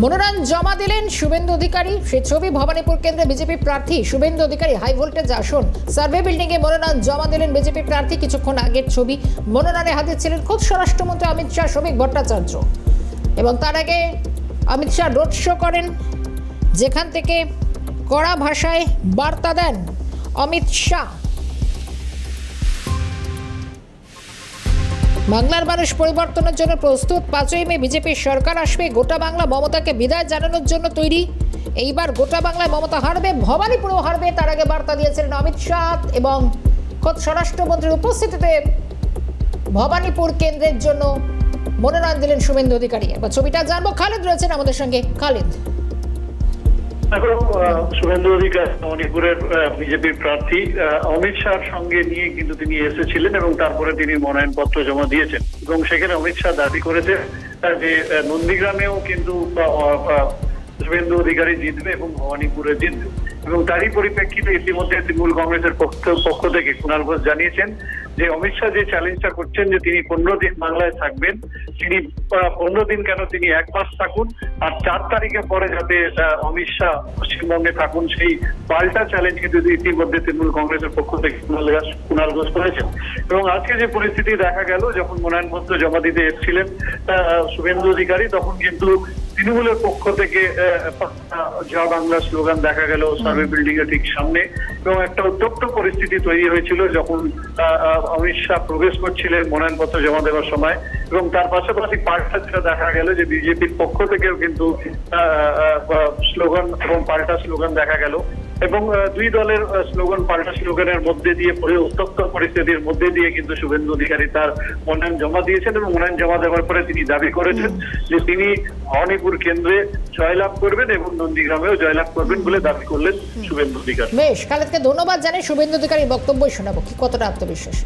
মনোনয়ন জমা দিলেন শুভেন্দু অধিকারী। সেই ছবি ভবানীপুর কেন্দ্রে বিজেপি প্রার্থী শুভেন্দু অধিকারী হাই ভোল্টেজ আসন সার্ভে বিল্ডিং এ মনোনয়ন জমা দিলেন বিজেপি প্রার্থী। কিছুক্ষণ আগের ছবি। মনোনয়নে হাজির ছিলেন খোদ স্বরাষ্ট্রমন্ত্রী অমিত শাহ, শ্রমিক ভট্টাচার্য। এবং তার আগে অমিত শাহ রোড শো করেন, যেখান থেকে কড়া ভাষায় বার্তা দেন অমিত শাহ। বাংলার মানুষ পরিবর্তনের জন্য প্রস্তুত। 5ই মে বিজেপির সরকার আসবে। গোটা বাংলা মমতাকে বিদায় জানানোর জন্য তৈরি। এইবার গোটা বাংলায় মমতা হারবে, ভবানীপুরেও হারবে। তার আগে বার্তা দিয়েছিলেন অমিত শাহ এবং খোদ স্বরাষ্ট্রমন্ত্রীর উপস্থিতিতে ভবানীপুর কেন্দ্রের জন্য মনোনয়ন দিলেন শুভেন্দু অধিকারী। এবার ছবিটা জানবো, খালিদ রয়েছেন আমাদের সঙ্গে। খালিদ, শুভেন্দু অধিকারী মণিপুরের বিজেপির প্রার্থী অমিত শাহর সঙ্গে নিয়ে কিন্তু তিনি এসেছিলেন এবং তারপরে তিনি মনোনয়নপত্র জমা দিয়েছেন এবং সেখানে অমিত শাহ দাবি করেছে যে নন্দীগ্রামেও কিন্তু শুভেন্দু অধিকারী জিতবে এবং ভবানীপুরে জিতবে। এবং তারই পরিপ্রেক্ষিতে ইতিমধ্যে তৃণমূল কংগ্রেসের পক্ষ থেকে কুণাল ঘোষ জানিয়েছেন যে অমিত শাহ যে চ্যালেঞ্জটা করছেন যে তিনি 15 দিন বাংলায় থাকবেন, তিনি 15 দিন কেন, তিনি 1 মাস থাকুন, আর 4 তারিখে পরে যাতে অমিত শাহ পশ্চিমবঙ্গে থাকুন, সেই পাল্টা চ্যালেঞ্জ কিন্তু ইতিমধ্যে তৃণমূল কংগ্রেসের পক্ষ থেকে কুণাল ঘোষ করেছেন। এবং আজকে যে পরিস্থিতি দেখা গেল, যখন মনোনয়নপত্র জমা দিতে এসেছিলেন শুভেন্দু অধিকারী, তখন কিন্তু তৃণমূলের পক্ষ থেকে জয় বাংলা স্লোগান দেখা গেল সার্ভে বিল্ডিং এর ঠিক সামনে। এবং একটা উত্তপ্ত পরিস্থিতি তৈরি হয়েছিল যখন অমিত শাহ প্রবেশ করছিলেন মনোনয়নপত্র জমা দেওয়ার সময়। এবং তার পাশাপাশি পাল্টা যেটা দেখা গেল যে বিজেপির পক্ষ থেকেও কিন্তু স্লোগান এবং পাল্টা স্লোগান দেখা গেল। এবং দুই দলের স্লোগান পাল্টা স্লোগানের মধ্যে দিয়ে উত্তপ্ত পরিস্থিতির মধ্যে দিয়ে কিন্তু শুভেন্দু অধিকারী তার মনোনয়ন জমা দিয়েছেন। এবং মনোনয়ন জমা দেওয়ার পরে তিনি দাবি করেছেন যে তিনি ভবানীপুর কেন্দ্রে জয়লাভ করবেন এবং নন্দীগ্রামেও জয়লাভ করবেন বলে দাবি করলেন শুভেন্দু অধিকারী। বেশ, খালিদকে ধন্যবাদ জানাই। শুভেন্দু অধিকারীর বক্তব্য শোনাবো। কি কতটা আত্মবিশ্বাস?